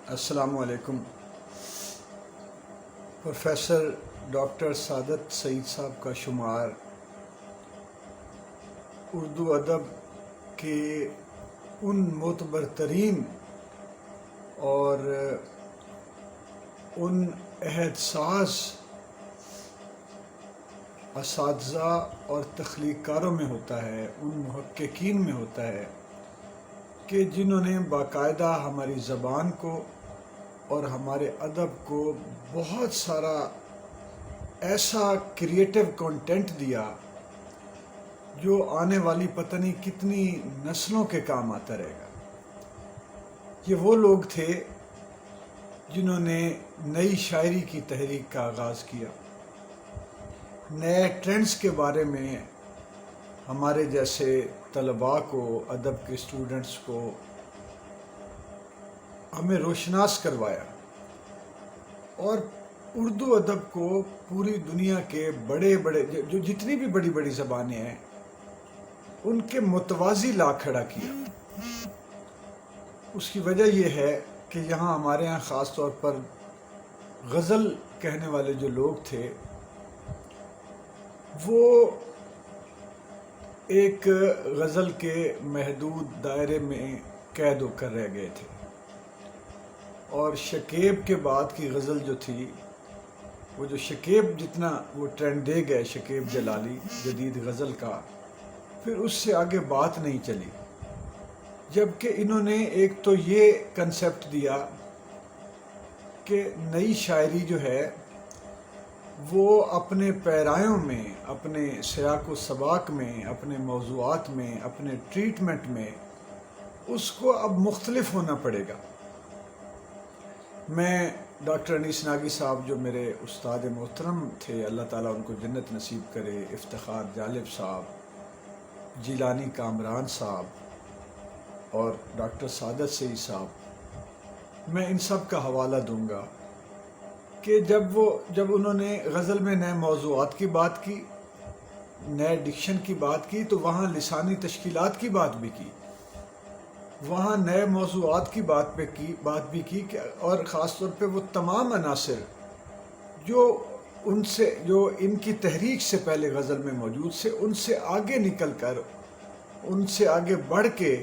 السلام علیکم۔ Professor doctor سعادت سعید صاحب کا شمار اردو ادب کے ان معتبر ترین اور ان عہد ساز اساتذہ اور تخلیق کاروں میں ہوتا ہے، ان محققین میں ہوتا ہے کہ جنہوں نے باقاعدہ ہماری زبان کو اور ہمارے ادب کو بہت سارا ایسا کریٹو کنٹینٹ دیا جو آنے والی پتہ نہیں کتنی نسلوں کے کام آتا رہے گا۔ یہ وہ لوگ تھے جنہوں نے نئی شاعری کی تحریک کا آغاز کیا، نئے ٹرینڈز کے بارے میں ہمارے جیسے طلباء کو، ادب کے اسٹوڈنٹس کو ہمیں روشناس کروایا، اور اردو ادب کو پوری دنیا کے بڑے بڑے جو جتنی بھی بڑی بڑی زبانیں ہیں ان کے متوازی لا کھڑا کیا۔ اس کی وجہ یہ ہے کہ یہاں ہمارے یہاں خاص طور پر غزل کہنے والے جو لوگ تھے وہ ایک غزل کے محدود دائرے میں قید ہو کر رہ گئے تھے، اور شکیب کے بعد کی غزل جو تھی، وہ جو شکیب جتنا وہ ٹرینڈ دے گئے، شکیب جلالی جدید غزل کا، پھر اس سے آگے بات نہیں چلی۔ جبکہ انہوں نے ایک تو یہ کنسیپٹ دیا کہ نئی شاعری جو ہے وہ اپنے پیرایوں میں، اپنے سیاق و سباق میں، اپنے موضوعات میں، اپنے ٹریٹمنٹ میں اس کو اب مختلف ہونا پڑے گا۔ میں ڈاکٹر انیس ناگی صاحب جو میرے استاد محترم تھے، اللہ تعالیٰ ان کو جنت نصیب کرے، افتخار جالب صاحب، جیلانی کامران صاحب اور ڈاکٹر سعادت سعید صاحب، میں ان سب کا حوالہ دوں گا کہ جب انہوں نے غزل میں نئے موضوعات کی بات کی، نئے ڈکشن کی بات کی، تو وہاں لسانی تشکیلات کی بات بھی کی، وہاں نئے موضوعات کی بات بھی کی اور خاص طور پہ وہ تمام عناصر جو ان کی تحریک سے پہلے غزل میں موجود سے، ان سے آگے نکل کر، ان سے آگے بڑھ کے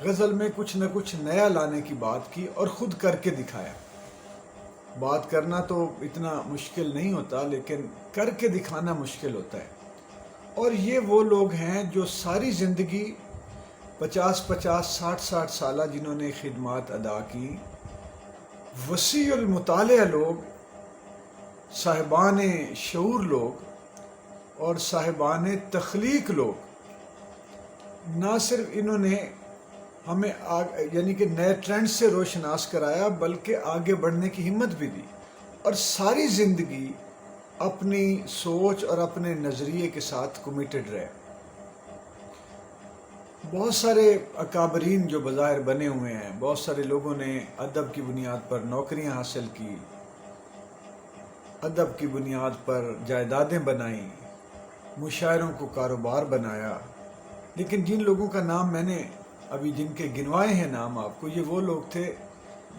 غزل میں کچھ نہ کچھ نیا لانے کی بات کی اور خود کر کے دکھایا۔ بات کرنا تو اتنا مشکل نہیں ہوتا، لیکن کر کے دکھانا مشکل ہوتا ہے۔ اور یہ وہ لوگ ہیں جو ساری زندگی 50-60 سالہ جنہوں نے خدمات ادا کی، وسیع المطالعہ لوگ، صاحبان شعور لوگ اور صاحبان تخلیق لوگ، نہ صرف انہوں نے ہمیں یعنی کہ نئے ٹرینڈ سے روشناس کرایا، بلکہ آگے بڑھنے کی ہمت بھی دی، اور ساری زندگی اپنی سوچ اور اپنے نظریے کے ساتھ کمیٹڈ رہے۔ بہت سارے اکابرین جو بظاہر بنے ہوئے ہیں، بہت سارے لوگوں نے ادب کی بنیاد پر نوکریاں حاصل کی، ادب کی بنیاد پر جائیدادیں بنائیں، مشاعروں کو کاروبار بنایا، لیکن جن لوگوں کا نام میں نے ابھی جن کے گنوائے ہیں نام آپ کو، یہ وہ لوگ تھے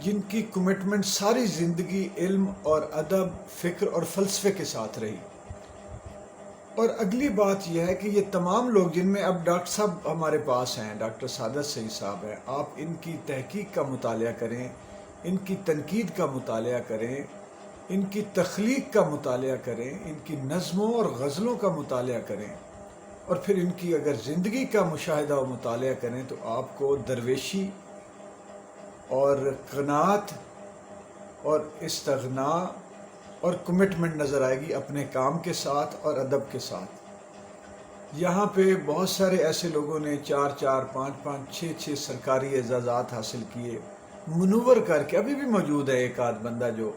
جن کی کمٹمنٹ ساری زندگی علم اور ادب، فکر اور فلسفے کے ساتھ رہی۔ اور اگلی بات یہ ہے کہ یہ تمام لوگ جن میں اب ڈاکٹر صاحب ہمارے پاس ہیں، ڈاکٹر سعادت سعید صاحب ہیں، آپ ان کی تحقیق کا مطالعہ کریں، ان کی تنقید کا مطالعہ کریں، ان کی تخلیق کا مطالعہ کریں، ان کی نظموں اور غزلوں کا مطالعہ کریں، اور پھر ان کی اگر زندگی کا مشاہدہ و مطالعہ کریں تو آپ کو درویشی اور قناعت اور استغنا اور کمٹمنٹ نظر آئے گی اپنے کام کے ساتھ اور ادب کے ساتھ۔ یہاں پہ بہت سارے ایسے لوگوں نے 4 5 6 سرکاری اعزازات حاصل کیے، منور کر کے، ابھی بھی موجود ہے ایک آدھ بندہ جو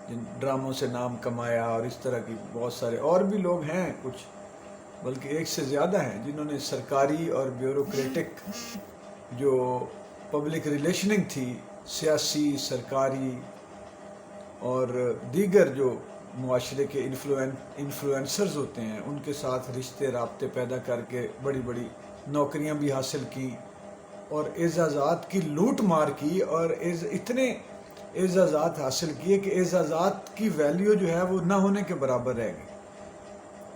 جن ڈراموں سے نام کمایا، اور اس طرح کی بہت سارے اور بھی لوگ ہیں، کچھ بلکہ ایک سے زیادہ ہیں جنہوں نے سرکاری اور بیوروکریٹک جو پبلک ریلیشننگ تھی، سیاسی، سرکاری اور دیگر جو معاشرے کے انفلوئنسرز ہوتے ہیں، ان کے ساتھ رشتے رابطے پیدا کر کے بڑی بڑی نوکریاں بھی حاصل کی اور اعزازات کی لوٹ مار کی، اور اتنے اعزازات حاصل کیے کہ اعزازات کی ویلیو جو ہے وہ نہ ہونے کے برابر رہ گئی،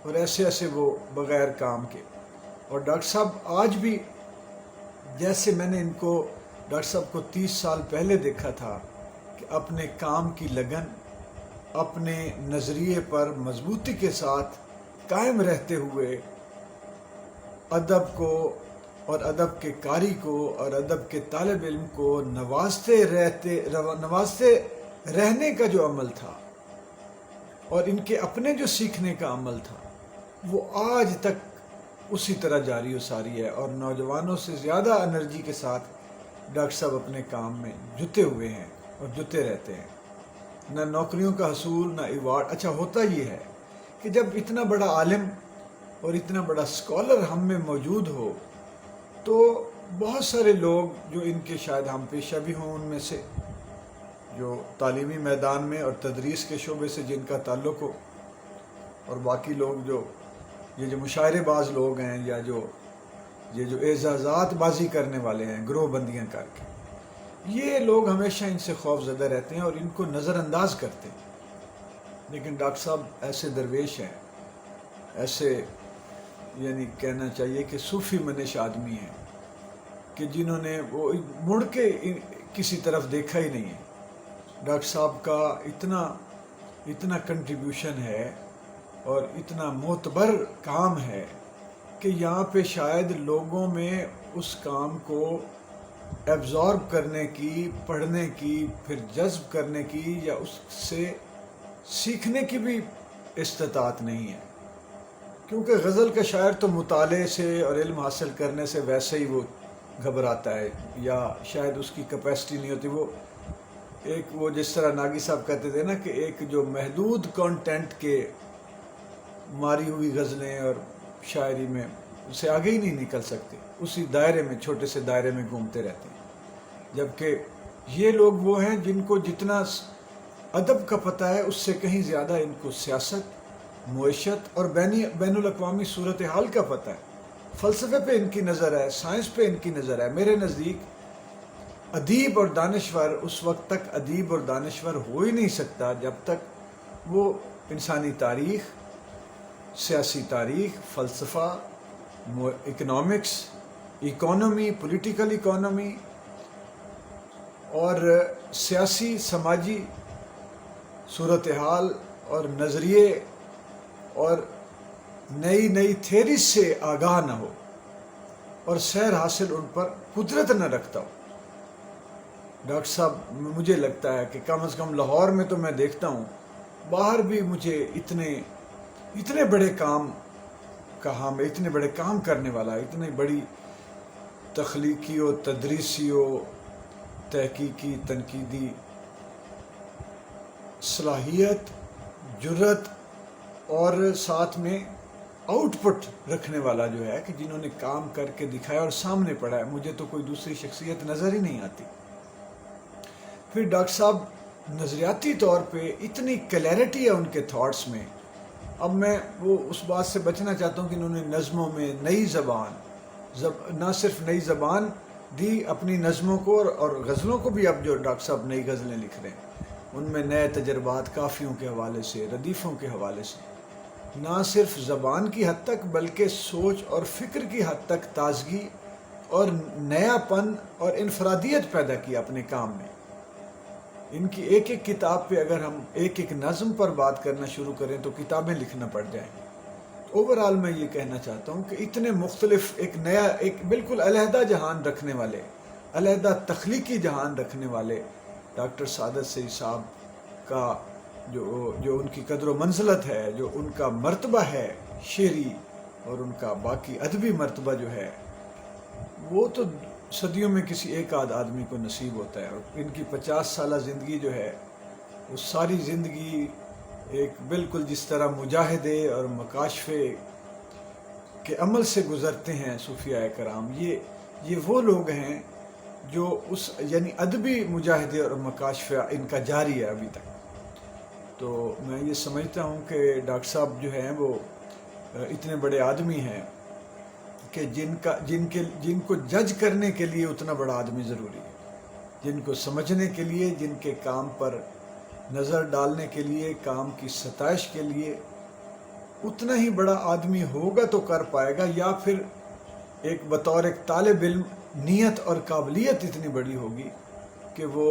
اور ایسے ایسے وہ بغیر کام کے. اور ڈاکٹر صاحب آج بھی، جیسے میں نے ان کو ڈاکٹر صاحب کو 30 سال پہلے دیکھا تھا کہ اپنے کام کی لگن، اپنے نظریے پر مضبوطی کے ساتھ قائم رہتے ہوئے ادب کو اور ادب کے قاری کو اور ادب کے طالب علم کو نوازتے رہنے کا جو عمل تھا، اور ان کے اپنے جو سیکھنے کا عمل تھا، وہ آج تک اسی طرح جاری و ساری ہے. اور نوجوانوں سے زیادہ انرجی کے ساتھ ڈاکٹر صاحب اپنے کام میں جتے ہوئے ہیں اور جتے رہتے ہیں. نہ نوکریوں کا حصول، نہ ایوارڈ. اچھا، ہوتا یہ ہے کہ جب اتنا بڑا عالم اور اتنا بڑا اسکالر ہم میں موجود ہو، تو بہت سارے لوگ جو ان کے شاید ہم پیشہ بھی ہوں، ان میں سے جو تعلیمی میدان میں اور تدریس کے شعبے سے جن کا تعلق ہو، اور باقی لوگ یہ جو مشاعرے باز لوگ ہیں، یا یہ جو اعزازات بازی کرنے والے ہیں گروہ بندیاں کر کے، یہ لوگ ہمیشہ ان سے خوف زدہ رہتے ہیں اور ان کو نظر انداز کرتے ہیں. لیکن ڈاکٹر صاحب ایسے درویش ہیں، ایسے یعنی کہنا چاہیے کہ صوفی منش آدمی ہیں کہ جنہوں نے وہ مڑ کے کسی طرف دیکھا ہی نہیں ہے. ڈاکٹر صاحب کا اتنا کنٹریبیوشن ہے اور اتنا معتبر کام ہے کہ یہاں پہ شاید لوگوں میں اس کام کو ایبزارب کرنے کی، پڑھنے کی، پھر جذب کرنے کی یا اس سے سیکھنے کی بھی استطاعت نہیں ہے. کیونکہ غزل کا شاعر تو مطالعے سے اور علم حاصل کرنے سے ویسے ہی وہ گھبراتا ہے، یا شاید اس کی کیپیسٹی نہیں ہوتی. وہ جس طرح ناگی صاحب کہتے تھے نا کہ ایک جو محدود کانٹینٹ کے ماری ہوئی غزلیں اور شاعری میں اسے آگے ہی نہیں نکل سکتے، اسی دائرے میں، چھوٹے سے دائرے میں گھومتے رہتے ہیں. جبکہ یہ لوگ وہ ہیں جن کو جتنا ادب کا پتہ ہے اس سے کہیں زیادہ ان کو سیاست، معیشت اور بین الاقوامی صورتحال کا پتہ ہے. فلسفے پہ ان کی نظر ہے، سائنس پہ ان کی نظر ہے. میرے نزدیک ادیب اور دانشور اس وقت تک ادیب اور دانشور ہو ہی نہیں سکتا جب تک وہ انسانی تاریخ، سیاسی تاریخ، فلسفہ، اکنامکس، اکانومی، پولیٹیکل اکانومی اور سیاسی سماجی صورتحال اور نظریے اور نئی تھیریز سے آگاہ نہ ہو اور سیر حاصل ان پر قدرت نہ رکھتا ہو. ڈاکٹر صاحب مجھے لگتا ہے کہ کم از کم لاہور میں تو میں دیکھتا ہوں، باہر بھی مجھے اتنے بڑے کام کا حامل، اتنے بڑے کام کرنے والا، اتنی بڑی تخلیقی و تدریسی و تحقیقی تنقیدی صلاحیت، جرت اور ساتھ میں آؤٹ پٹ رکھنے والا جو ہے کہ جنہوں نے کام کر کے دکھایا اور سامنے پڑا ہے، مجھے تو کوئی دوسری شخصیت نظر ہی نہیں آتی. پھر ڈاکٹر صاحب نظریاتی طور پہ اتنی کلیئرٹی ہے ان کے تھاٹس میں. اب میں وہ اس بات سے بچنا چاہتا ہوں کہ انہوں نے نظموں میں نئی زبان، نہ صرف نئی زبان دی اپنی نظموں کو اور غزلوں کو بھی. اب جو ڈاکٹر صاحب نئی غزلیں لکھ رہے ہیں ان میں نئے تجربات قافیوں کے حوالے سے، ردیفوں کے حوالے سے، نہ صرف زبان کی حد تک بلکہ سوچ اور فکر کی حد تک تازگی اور نیا پن اور انفرادیت پیدا کی اپنے کام میں. ان کی ایک کتاب پہ اگر ہم ایک نظم پر بات کرنا شروع کریں تو کتابیں لکھنا پڑ جائیں. اوورآل میں یہ کہنا چاہتا ہوں کہ اتنے مختلف ایک بالکل علیحدہ جہان رکھنے والے، علیحدہ تخلیقی جہان رکھنے والے ڈاکٹر سعادت سعید صاحب کا جو ان کی قدر و منزلت ہے، جو ان کا مرتبہ ہے شعری اور ان کا باقی ادبی مرتبہ جو ہے، وہ تو صدیوں میں کسی ایک آدھ آدمی کو نصیب ہوتا ہے. اور ان کی 50 سالہ زندگی جو ہے، وہ ساری زندگی ایک بالکل جس طرح مجاہدے اور مکاشفے کے عمل سے گزرتے ہیں صوفیاء کرام. یہ وہ لوگ ہیں جو یعنی ادبی مجاہدے اور مکاشفہ ان کا جاری ہے ابھی تک. تو میں یہ سمجھتا ہوں کہ ڈاکٹر صاحب جو ہیں وہ اتنے بڑے آدمی ہیں کہ جن کو جج کرنے کے لیے اتنا بڑا آدمی ضروری ہے. جن کو سمجھنے کے لیے، جن کے کام پر نظر ڈالنے کے لیے، کام کی ستائش کے لیے اتنا ہی بڑا آدمی ہوگا تو کر پائے گا، یا پھر ایک بطور ایک طالب علم نیت اور قابلیت اتنی بڑی ہوگی کہ وہ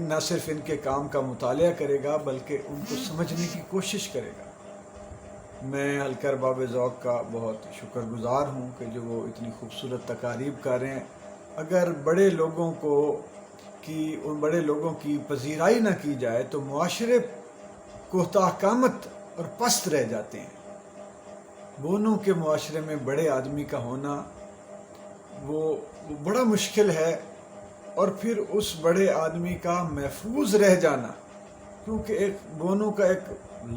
نہ صرف ان کے کام کا مطالعہ کرے گا بلکہ ان کو سمجھنے کی کوشش کرے گا۔ میں حلقہ ارباب ذوق کا بہت شکر گزار ہوں کہ جو وہ اتنی خوبصورت تقاریب کر رہے ہیں۔ اگر ان بڑے لوگوں کی پذیرائی نہ کی جائے تو معاشرے کوتاہ قامت اور پست رہ جاتے ہیں۔ بونوں کے معاشرے میں بڑے آدمی کا ہونا وہ بڑا مشکل ہے، اور پھر اس بڑے آدمی کا محفوظ رہ جانا، کیونکہ ایک بونوں کا ایک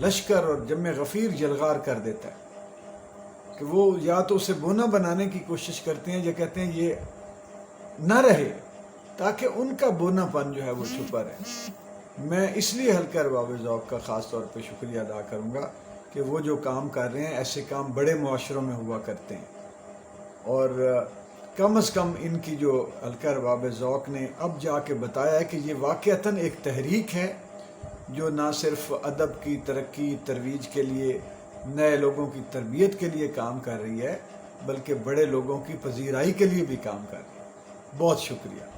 لشکر اور جم غفیر جلغار کر دیتا ہے کہ وہ یا تو اسے بونا بنانے کی کوشش کرتے ہیں یا کہتے ہیں یہ نہ رہے تاکہ ان کا بونا پن جو ہے وہ چھپا رہے۔ میں اس لیے حلقہ ارباب ذوق کا خاص طور پہ شکریہ ادا کروں گا کہ وہ جو کام کر رہے ہیں ایسے کام بڑے معاشروں میں ہوا کرتے ہیں، اور کم از کم ان کی جو حلقہ ارباب ذوق نے اب جا کے بتایا ہے کہ یہ واقعتاً ایک تحریک ہے جو نہ صرف ادب کی ترقی ترویج کے لیے، نئے لوگوں کی تربیت کے لیے کام کر رہی ہے، بلکہ بڑے لوگوں کی پذیرائی کے لیے بھی کام کر رہی ہے۔ بہت شکریہ۔